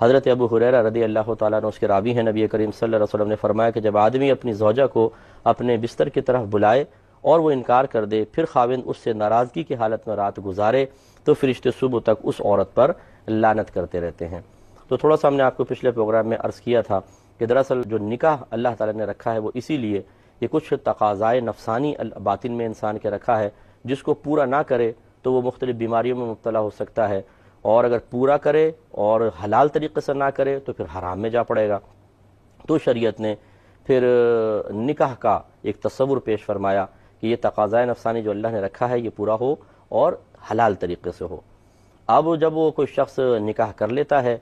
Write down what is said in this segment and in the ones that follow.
حضرت ابو ہریرہ رضی اللہ تعالیٰ عنہ اس کے راوی ہیں، نبی کریم صلی اللہ علیہ وسلم نے فرمایا کہ جب آدمی اپنی زوجہ کو اپنے بستر کی طرف بلائے اور وہ انکار کر دے، پھر خاوند اس سے ناراضگی کی حالت میں رات گزارے، تو فرشتے صبح تک اس عورت پر لعنت کرتے رہتے ہیں۔ تو تھوڑا سا ہم نے آپ کو پچھلے پروگرام میں عرض کیا تھا کہ دراصل جو نکاح اللہ تعالیٰ نے رکھا ہے وہ اسی لیے کہ کچھ تقاضائے نفسانی باطن میں انسان کے رکھا ہے، جس کو پورا نہ کرے تو وہ مختلف بیماریوں میں مبتلا ہو سکتا ہے، اور اگر پورا کرے اور حلال طریقے سے نہ کرے تو پھر حرام میں جا پڑے گا۔ تو شریعت نے پھر نکاح کا ایک تصور پیش فرمایا کہ یہ تقاضائے نفسانی جو اللہ نے رکھا ہے یہ پورا ہو اور حلال طریقے سے ہو۔ اب جب وہ کوئی شخص نکاح کر لیتا ہے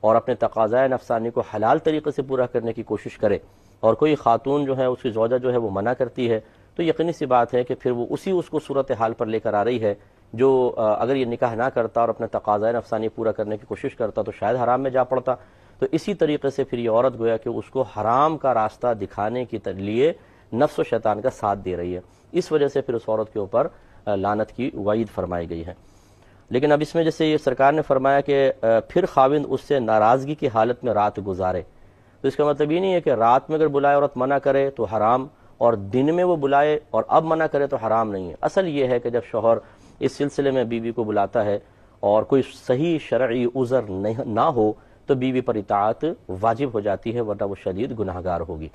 اور اپنے تقاضائے نفسانی کو حلال طریقے سے پورا کرنے کی کوشش کرے، اور کوئی خاتون جو ہے اس کی زوجہ جو ہے وہ منع کرتی ہے، تو یقینی سی بات ہے کہ پھر وہ اس کو صورتحال پر لے کر آ رہی ہے جو اگر یہ نکاح نہ کرتا اور اپنا تقاضۂ نفسانی پورا کرنے کی کوشش کرتا تو شاید حرام میں جا پڑتا۔ تو اسی طریقے سے پھر یہ عورت گویا کہ اس کو حرام کا راستہ دکھانے کے لیے نفس و شیطان کا ساتھ دے رہی ہے، اس وجہ سے پھر اس عورت کے اوپر لعنت کی وعید فرمائی گئی ہے۔ لیکن اب اس میں جیسے یہ سرکار نے فرمایا کہ پھر خاوند اس سے ناراضگی کی حالت میں رات گزارے، تو اس کا مطلب یہ نہیں ہے کہ رات میں اگر بلائے عورت منع کرے تو حرام، اور دن میں وہ بلائے اور اب منع کرے تو حرام نہیں ہے۔ اصل یہ ہے کہ جب شوہر اس سلسلے میں بیوی کو بلاتا ہے اور کوئی صحیح شرعی عذر نہ ہو تو بیوی پر اطاعت واجب ہو جاتی ہے، ورنہ وہ شدید گناہگار ہوگی۔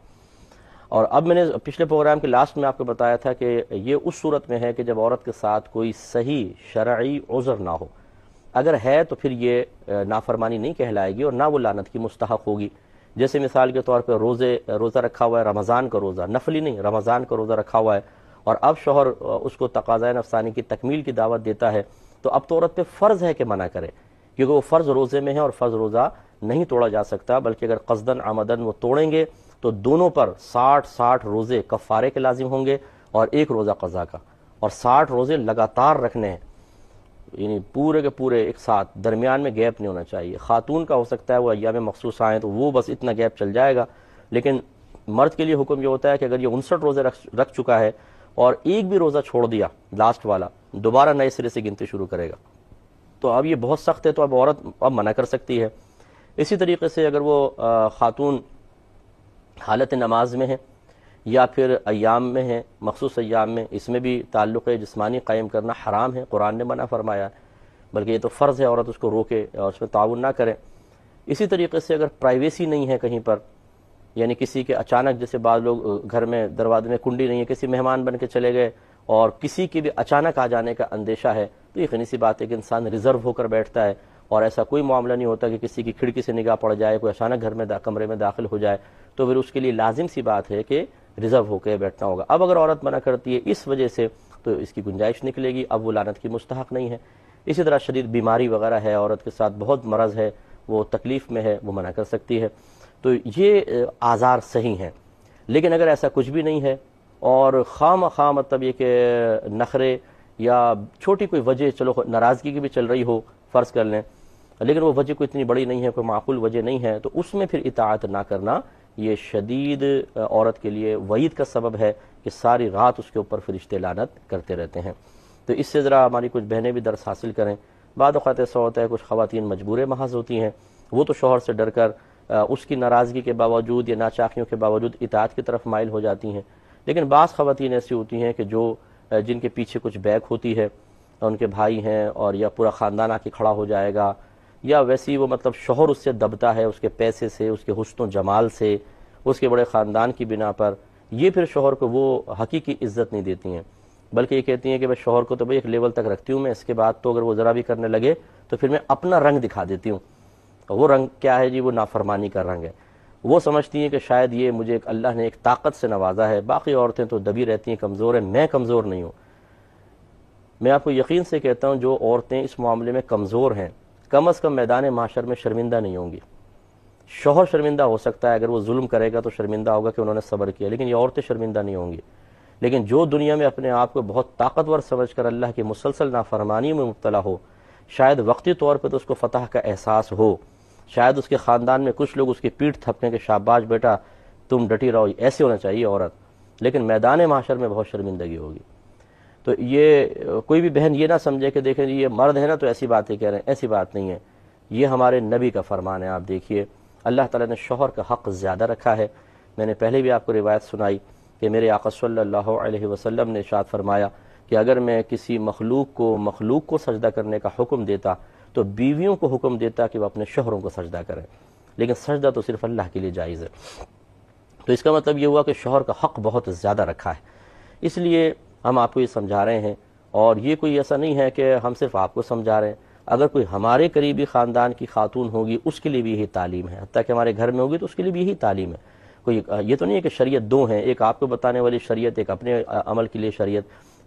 اور اب میں نے پچھلے پروگرام کے لاسٹ میں آپ کو بتایا تھا کہ یہ اس صورت میں ہے کہ جب عورت کے ساتھ کوئی صحیح شرعی عذر نہ ہو، اگر ہے تو پھر یہ نافرمانی نہیں کہلائے گی اور نہ وہ لعنت کی مستحق ہوگی۔ جیسے مثال کے طور پہ روزہ رکھا ہوا ہے، رمضان کا روزہ، نفلی نہیں رمضان کا روزہ رکھا ہوا ہے، اور اب شوہر اس کو تقاضۂ نفسانی کی تکمیل کی دعوت دیتا ہے، تو اب تو عورت پہ فرض ہے کہ منع کرے، کیونکہ وہ فرض روزے میں ہے اور فرض روزہ نہیں توڑا جا سکتا، بلکہ اگر قصدن عمدن وہ توڑیں گے تو دونوں پر 60 روزے کفارے کے لازم ہوں گے اور ایک روزہ قضا کا، اور 60 روزے لگاتار رکھنے ہیں، یعنی پورے کے پورے ایک ساتھ، درمیان میں گیپ نہیں ہونا چاہیے۔ خاتون کا ہو سکتا ہے وہ ایام مخصوص آئیں تو وہ بس اتنا گیپ چل جائے گا، لیکن مرد کے لیے حکم یہ ہوتا ہے کہ اگر یہ 59 روزے رکھ چکا ہے اور ایک بھی روزہ چھوڑ دیا لاسٹ والا، دوبارہ نئے سرے سے گنتی شروع کرے گا۔ تو اب یہ بہت سخت ہے، تو اب عورت اب منع کر سکتی ہے۔ اسی طریقے سے اگر وہ خاتون حالت نماز میں ہے یا پھر ایام میں ہے، مخصوص ایام میں، اس میں بھی تعلق جسمانی قائم کرنا حرام ہے، قرآن نے منع فرمایا ہے، بلکہ یہ تو فرض ہے عورت اس کو روکے اور اس میں تعاون نہ کرے۔ اسی طریقے سے اگر پرائیویسی نہیں ہے کہیں پر، یعنی کسی کے اچانک، جیسے بعض لوگ گھر میں دروازے میں کنڈی نہیں ہے، کسی مہمان بن کے چلے گئے اور کسی کے بھی اچانک آ جانے کا اندیشہ ہے، تو یقینی سی بات ہے کہ انسان ریزرو ہو کر بیٹھتا ہے، اور ایسا کوئی معاملہ نہیں ہوتا کہ کسی کی کھڑکی سے نگاہ پڑ جائے، کوئی اچانک گھر میں کمرے میں داخل ہو جائے، تو پھر اس کے لیے لازم سی بات ہے کہ ریزرو ہو کے بیٹھنا ہوگا۔ اب اگر عورت منع کرتی ہے اس وجہ سے تو اس کی گنجائش نکلے گی، اب وہ لعنت کی مستحق نہیں ہے۔ اسی طرح شدید بیماری وغیرہ ہے، عورت کے ساتھ بہت مرض ہے، وہ تکلیف میں ہے، وہ منع کر سکتی ہے۔ تو یہ آزار صحیح ہیں، لیکن اگر ایسا کچھ بھی نہیں ہے اور خواہ مطلب یہ کہ نخرے یا چھوٹی کوئی وجہ، چلو ناراضگی کی بھی چل رہی ہو فرض کر لیں، لیکن وہ وجہ کوئی اتنی بڑی نہیں ہے، کوئی معقول وجہ نہیں ہے، تو اس میں پھر اطاعت نہ کرنا یہ شدید عورت کے لیے وعید کا سبب ہے کہ ساری رات اس کے اوپر فرشتے لعنت کرتے رہتے ہیں۔ تو اس سے ذرا ہماری کچھ بہنیں بھی درس حاصل کریں۔ بعض اوقات ایسا ہوتا ہے کچھ خواتین مجبور محض ہوتی ہیں، وہ تو شوہر سے ڈر کر اس کی ناراضگی کے باوجود یا ناچاکیوں کے باوجود اطاعت کی طرف مائل ہو جاتی ہیں، لیکن بعض خواتین ایسی ہوتی ہیں کہ جن کے پیچھے کچھ بیک ہوتی ہے، ان کے بھائی ہیں اور یا پورا خاندان آ کے کھڑا ہو جائے گا، یا ویسی وہ مطلب شوہر اس سے دبتا ہے، اس کے پیسے سے، اس کے حسن و جمال سے، اس کے بڑے خاندان کی بنا پر، یہ پھر شوہر کو وہ حقیقی عزت نہیں دیتی ہیں، بلکہ یہ کہتی ہیں کہ میں شوہر کو تو بھئی ایک لیول تک رکھتی ہوں میں، اس کے بعد تو اگر وہ ذرا بھی کرنے لگے تو پھر میں اپنا رنگ دکھا دیتی ہوں۔ وہ رنگ کیا ہے جی؟ وہ نافرمانی کا رنگ ہے۔ وہ سمجھتی ہیں کہ شاید یہ مجھے اللہ نے ایک طاقت سے نوازا ہے، باقی عورتیں تو دبی رہتی ہیں، کمزور ہیں، میں کمزور نہیں ہوں۔ میں آپ کو یقین سے کہتا ہوں جو عورتیں اس معاملے میں کمزور ہیں، کم از کم میدان محشر میں شرمندہ نہیں ہوں گی۔ شوہر شرمندہ ہو سکتا ہے، اگر وہ ظلم کرے گا تو شرمندہ ہوگا کہ انہوں نے صبر کیا، لیکن یہ عورتیں شرمندہ نہیں ہوں گی۔ لیکن جو دنیا میں اپنے آپ کو بہت طاقتور سمجھ کر اللہ کی مسلسل نافرمانی میں مبتلا ہو، شاید وقتی طور پہ تو اس کو فتح کا احساس ہو، شاید اس کے خاندان میں کچھ لوگ اس کی پیٹھ تھپکیں کہ شاباش بیٹا تم ڈٹی رہو، ایسے ہونا چاہیے عورت، لیکن میدان محشر میں بہت شرمندگی ہوگی۔ تو یہ کوئی بھی بہن یہ نہ سمجھے کہ دیکھیں جی یہ مرد ہے نا تو ایسی باتیں کہہ رہے ہیں، ایسی بات نہیں ہے۔ یہ ہمارے نبی کا فرمان ہے۔ آپ دیکھیے اللہ تعالیٰ نے شوہر کا حق زیادہ رکھا ہے۔ میں نے پہلے بھی آپ کو روایت سنائی کہ میرے آقا صلی اللہ علیہ وسلم نے ارشاد فرمایا کہ اگر میں کسی مخلوق کو سجدہ کرنے کا حکم دیتا تو بیویوں کو حکم دیتا کہ وہ اپنے شوہروں کو سجدہ کریں، لیکن سجدہ تو صرف اللہ کے لیے جائز ہے۔ تو اس کا مطلب یہ ہوا کہ شوہر کا حق بہت زیادہ رکھا ہے۔ اس لیے ہم آپ کو یہ سمجھا رہے ہیں، اور یہ کوئی ایسا نہیں ہے کہ ہم صرف آپ کو سمجھا رہے ہیں، اگر کوئی ہمارے قریبی خاندان کی خاتون ہوگی اس کے لیے بھی یہی تعلیم ہے، حتیٰ کہ ہمارے گھر میں ہوگی تو اس کے لیے بھی یہی تعلیم ہے۔ کوئی یہ تو نہیں ہے کہ شریعت دو ہیں، ایک آپ کو بتانے والی شریعت، ایک اپنے عمل کے لیے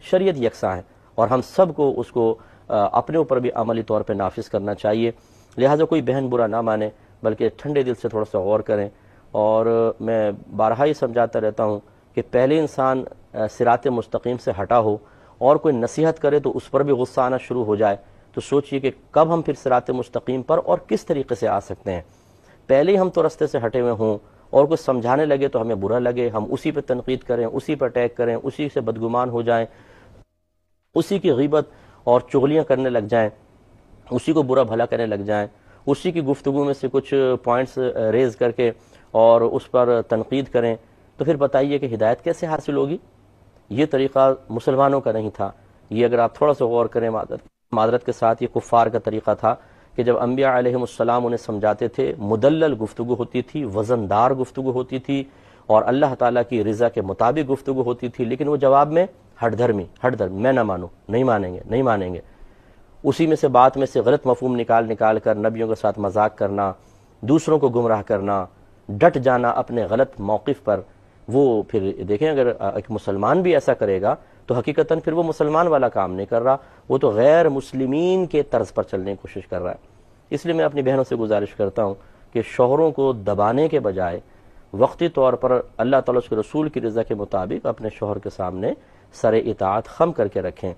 شریعت یکساں ہے، اور ہم سب کو اس کو اپنے اوپر بھی عملی طور پہ نافذ کرنا چاہیے۔ لہٰذا کوئی بہن برا نہ مانے، بلکہ ٹھنڈے دل سے تھوڑا سا غور کریں۔ اور میں بارہا ہی سمجھاتا رہتا ہوں کہ پہلے انسان صراط مستقیم سے ہٹا ہو اور کوئی نصیحت کرے تو اس پر بھی غصہ آنا شروع ہو جائے، تو سوچئے کہ کب ہم پھر صراط مستقیم پر اور کس طریقے سے آ سکتے ہیں۔ پہلے ہی ہم تو رستے سے ہٹے ہوئے ہوں اور کچھ سمجھانے لگے تو ہمیں برا لگے، ہم اسی پہ تنقید کریں، اسی پہ اٹیک کریں، اسی سے بدگمان ہو جائیں، اسی کی غیبت اور چغلیاں کرنے لگ جائیں، اسی کو برا بھلا کرنے لگ جائیں، اسی کی گفتگو میں سے کچھ پوائنٹس ریز کر کے اور اس پر تنقید کریں، تو پھر بتائیے کہ ہدایت کیسے حاصل ہوگی؟ یہ طریقہ مسلمانوں کا نہیں تھا۔ یہ اگر آپ تھوڑا سا غور کریں معذرت کے ساتھ، یہ کفار کا طریقہ تھا کہ جب انبیاء علیہم السلام انہیں سمجھاتے تھے، مدلل گفتگو ہوتی تھی، وزندار گفتگو ہوتی تھی، اور اللہ تعالیٰ کی رضا کے مطابق گفتگو ہوتی تھی، لیکن وہ جواب میں ہٹ دھرمی، میں نہ مانوں، نہیں مانیں گے، اسی میں سے بات میں سے غلط مفہوم نکال کر نبیوں کے ساتھ مذاق کرنا، دوسروں کو گمراہ کرنا، ڈٹ جانا اپنے غلط موقف پر۔ وہ پھر دیکھیں اگر ایک مسلمان بھی ایسا کرے گا تو حقیقتاً پھر وہ مسلمان والا کام نہیں کر رہا، وہ تو غیر مسلمین کے طرز پر چلنے کی کوشش کر رہا ہے۔ اس لیے میں اپنی بہنوں سے گزارش کرتا ہوں کہ شوہروں کو دبانے کے بجائے وقتی طور پر اللہ تعالیٰ اس کے رسول کی رضا کے مطابق اپنے شوہر کے سامنے سر اطاعت خم کر کے رکھیں۔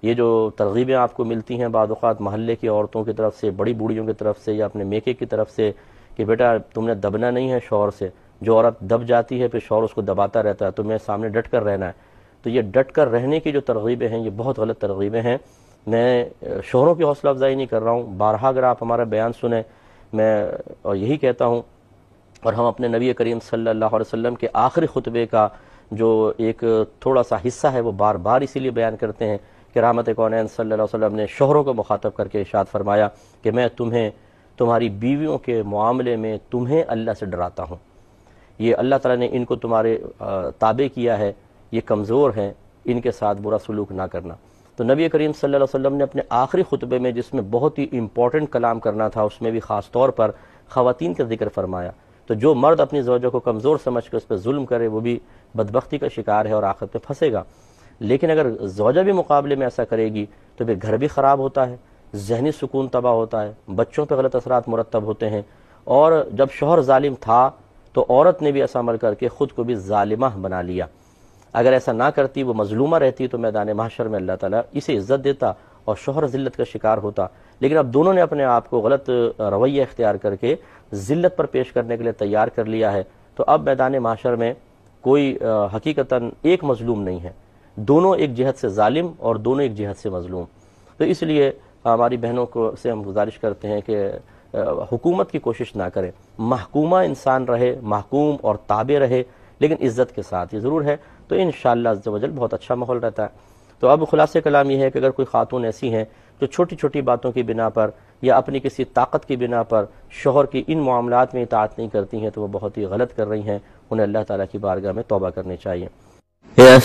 یہ جو ترغیبیں آپ کو ملتی ہیں بعض اوقات محلے کی عورتوں کی طرف سے، بڑی بوڑھیوں کی طرف سے، یا اپنے میکے کی طرف سے کہ بیٹا تم نے دبنا نہیں ہے شوہر سے، جو عورت دب جاتی ہے پھر شوہر اس کو دباتا رہتا ہے، تمہیں سامنے ڈٹ کر رہنا ہے، تو یہ ڈٹ کر رہنے کی جو ترغیبیں ہیں یہ بہت غلط ترغیبیں ہیں۔ میں شوہروں کی حوصلہ افزائی نہیں کر رہا ہوں، بارہا اگر آپ ہمارا بیان سنیں، میں اور یہی کہتا ہوں، اور ہم اپنے نبی کریم صلی اللہ علیہ وسلم کے آخری خطبے کا جو ایک تھوڑا سا حصہ ہے وہ بار بار اسی لیے بیان کرتے ہیں کہ رحمت کونین صلی اللہ علیہ وسلم نے شوہروں کو مخاطب کر کے ارشاد فرمایا کہ میں تمہاری بیویوں کے معاملے میں تمہیں اللہ سے ڈراتا ہوں۔ یہ اللہ تعالیٰ نے ان کو تمہارے تابع کیا ہے، یہ کمزور ہیں، ان کے ساتھ برا سلوک نہ کرنا۔ تو نبی کریم صلی اللہ علیہ وسلم نے اپنے آخری خطبے میں جس میں بہت ہی امپورٹنٹ کلام کرنا تھا، اس میں بھی خاص طور پر خواتین کا ذکر فرمایا۔ تو جو مرد اپنی زوجہ کو کمزور سمجھ کر اس پہ ظلم کرے وہ بھی بدبختی کا شکار ہے اور آخرت پہ پھنسے گا۔ لیکن اگر زوجہ بھی مقابلے میں ایسا کرے گی تو پھر گھر بھی خراب ہوتا ہے، ذہنی سکون تباہ ہوتا ہے، بچوں پہ غلط اثرات مرتب ہوتے ہیں، اور جب شوہر ظالم تھا تو عورت نے بھی ایسا عمل کر کے خود کو بھی ظالمہ بنا لیا۔ اگر ایسا نہ کرتی، وہ مظلومہ رہتی، تو میدان محشر میں اللہ تعالیٰ اسے عزت دیتا اور شوہر ذلت کا شکار ہوتا۔ لیکن اب دونوں نے اپنے آپ کو غلط رویہ اختیار کر کے ذلت پر پیش کرنے کے لیے تیار کر لیا ہے، تو اب میدان محشر میں کوئی حقیقتاً ایک مظلوم نہیں ہے، دونوں ایک جہت سے ظالم اور دونوں ایک جہت سے مظلوم۔ تو اس لیے ہماری بہنوں کو سے ہم گزارش کرتے ہیں کہ حکومت کی کوشش نہ کریں، محکومہ انسان رہے، محکوم اور تابع رہے، لیکن عزت کے ساتھ۔ یہ ضرور ہے تو انشاءاللہ عز و جل بہت اچھا ماحول رہتا ہے۔ تو اب خلاصہ کلام یہ ہے کہ اگر کوئی خاتون ایسی ہیں جو چھوٹی چھوٹی باتوں کی بنا پر یا اپنی کسی طاقت کی بنا پر شوہر کی ان معاملات میں اطاعت نہیں کرتی ہیں تو وہ بہت ہی غلط کر رہی ہیں، انہیں اللہ تعالیٰ کی بارگاہ میں توبہ کرنی چاہیے۔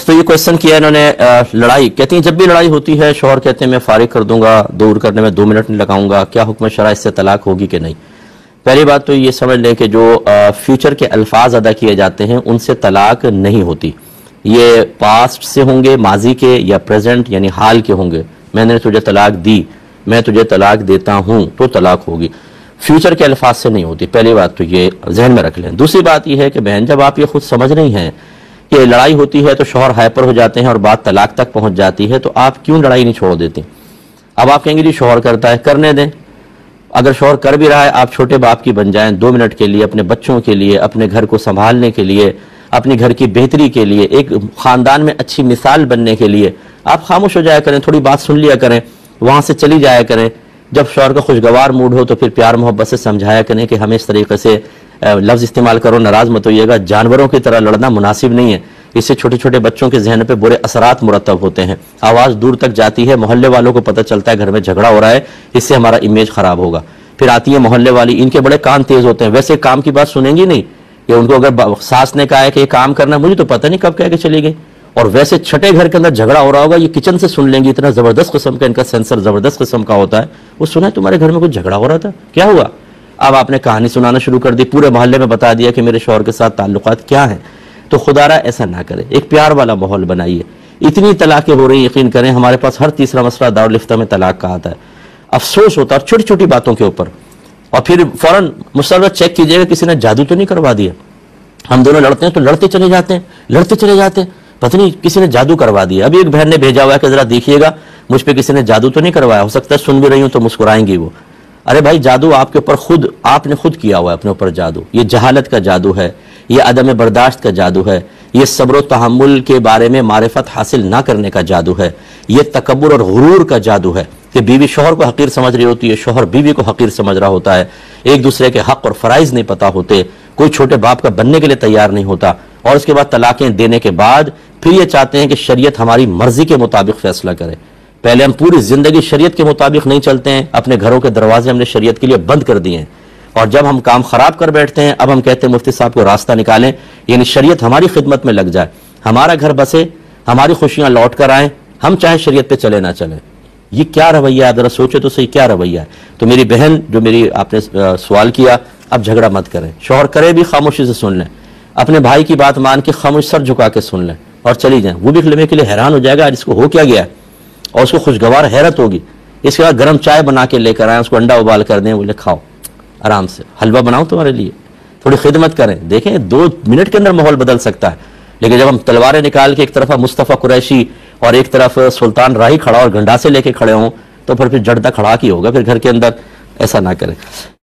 تو یہ کویسچن کیا انہوں نے، لڑائی کہتی ہیں جب بھی لڑائی ہوتی ہے شوہر کہتے ہیں میں فارغ کر دوں گا، دور کرنے میں 2 منٹ نہیں لگاؤں گا، کیا حکم شرع اس سے طلاق ہوگی کہ نہیں؟ پہلی بات تو یہ سمجھ لیں کہ جو فیوچر کے الفاظ ادا کیے جاتے ہیں ان سے طلاق نہیں ہوتی، یہ پاسٹ سے ہوں گے، ماضی کے، یا پریزنٹ یعنی حال کے ہوں گے۔ میں نے تجھے طلاق دی، میں تجھے طلاق دیتا ہوں، تو طلاق ہوگی، فیوچر کے الفاظ سے نہیں ہوتی۔ پہلی بات تو یہ ذہن میں رکھ لیں۔ دوسری بات یہ ہے کہ بہن جب آپ یہ خود سمجھ رہی ہیں کہ لڑائی ہوتی ہے تو شوہر ہائپر ہو جاتے ہیں اور بات طلاق تک پہنچ جاتی ہے، تو آپ کیوں لڑائی نہیں چھوڑ دیتے؟ اب آپ کہیں گے جی شوہر کرتا ہے، کرنے دیں۔ اگر شوہر کر بھی رہا ہے آپ چھوٹے باپ کی بن جائیں 2 منٹ کے لیے، اپنے بچوں کے لیے، اپنے گھر کو سنبھالنے کے لیے، اپنے گھر کی بہتری کے لیے، ایک خاندان میں اچھی مثال بننے کے لیے آپ خاموش ہو جایا کریں، تھوڑی بات سن لیا کریں، وہاں سے چلی جایا کریں۔ جب شوہر کا خوشگوار موڈ ہو تو پھر پیار محبت سے سمجھایا کریں کہ ہمیں اس طریقے سے لفظ استعمال کرو، ناراض مت ہوئیے گا، جانوروں کی طرح لڑنا مناسب نہیں ہے، اس سے چھوٹے چھوٹے بچوں کے ذہن پہ برے اثرات مرتب ہوتے ہیں، آواز دور تک جاتی ہے، محلے والوں کو پتہ چلتا ہے گھر میں جھگڑا ہو رہا ہے، اس سے ہمارا امیج خراب ہوگا۔ پھر آتی ہے محلے والی، ان کے بڑے کان تیز ہوتے ہیں، ویسے کام کی بات سنیں گی نہیں، کہ ان کو اگر ساس نے کہا ہے کہ یہ کام کرنا، مجھے تو پتہ نہیں کب کہہ کے چلی گئی، اور ویسے چھٹے گھر کے اندر جھگڑا ہو رہا ہوگا، یہ کچن سے سن لیں گی، اتنا زبردست قسم کا ان کا سینسر زبردست قسم کا ہوتا ہے، وہ سنا ہے تمہارے گھر میں کچھ جھگڑا ہو رہا تھا، کیا ہوا؟ اب آپ نے کہانی سنانا شروع کر دی، پورے محلے میں بتا دیا کہ میرے شوہر کے ساتھ تعلقات کیا ہیں۔ تو خدا را ایسا نہ کرے، ایک پیار والا ماحول بنائیے۔ اتنی طلاقیں ہو رہی ہیں، یقین کریں ہمارے پاس ہر تیسرا مسئلہ دارالفتہ میں طلاق کا آتا ہے، افسوس ہوتا ہے چھوٹی چھوٹی باتوں کے اوپر، اور پھر فوراً مسلسل چیک کیجئے گا کسی نے جادو تو نہیں کروا دیا۔ ہم دونوں لڑتے ہیں تو لڑتے چلے جاتے ہیں، پتہ نہیں کسی نے جادو کروا دیا۔ ابھی ایک بہن نے بھیجا ہوا ہے کہ ذرا دیکھیے گا مجھ پہ کسی نے جادو تو نہیں کروایا، ہو سکتا ہے سن بھی رہی ہوں تو مسکرائیں گی وہ۔ ارے بھائی جادو آپ کے اوپر آپ نے خود کیا ہوا ہے اپنے اوپر جادو، یہ جہالت کا جادو ہے، یہ عدم برداشت کا جادو ہے، یہ صبر و تحمل کے بارے میں معرفت حاصل نہ کرنے کا جادو ہے، یہ تکبر اور غرور کا جادو ہے کہ بیوی شوہر کو حقیر سمجھ رہی ہوتی ہے، شوہر بیوی کو حقیر سمجھ رہا ہوتا ہے، ایک دوسرے کے حق اور فرائض نہیں پتہ ہوتے، کوئی چھوٹے باپ کا بننے کے لیے تیار نہیں ہوتا، اور اس کے بعد طلاقیں دینے کے بعد پھر یہ چاہتے ہیں کہ شریعت ہماری مرضی کے مطابق فیصلہ کرے۔ پہلے ہم پوری زندگی شریعت کے مطابق نہیں چلتے ہیں، اپنے گھروں کے دروازے ہم نے شریعت کے لیے بند کر دیے ہیں، اور جب ہم کام خراب کر بیٹھتے ہیں اب ہم کہتے ہیں مفتی صاحب کو راستہ نکالیں، یعنی شریعت ہماری خدمت میں لگ جائے، ہمارا گھر بسے، ہماری خوشیاں لوٹ کر آئیں، ہم چاہے شریعت پہ چلے نہ چلیں۔ یہ کیا رویہ ہے؟ ذرا سوچے تو صحیح، کیا رویہ ہے؟ تو میری بہن جو آپ نے سوال کیا، اب جھگڑا مت کریں، شوہر کرے بھی خاموشی سے سن لیں، اپنے بھائی کی بات مان کے خاموش سر جھکا کے سن لیں اور چلی جائیں، وہ بھی لمحے کے لیے حیران ہو جائے گا اس کو ہو کیا گیا ہے، اور اس کو خوشگوار حیرت ہوگی۔ اس کے بعد گرم چائے بنا کے لے کر آئیں، اس کو انڈا ابال کر دیں، بولے کھاؤ آرام سے، حلوہ بناؤ تمہارے لیے، تھوڑی خدمت کریں۔ دیکھیں 2 منٹ کے اندر ماحول بدل سکتا ہے، لیکن جب ہم تلواریں نکال کے ایک طرف مصطفیٰ قریشی اور ایک طرف سلطان راہی کھڑا اور گنڈاسے لے کے کھڑے ہوں تو پھر جڑتا کھڑا کی ہوگا پھر گھر کے اندر، ایسا نہ کریں۔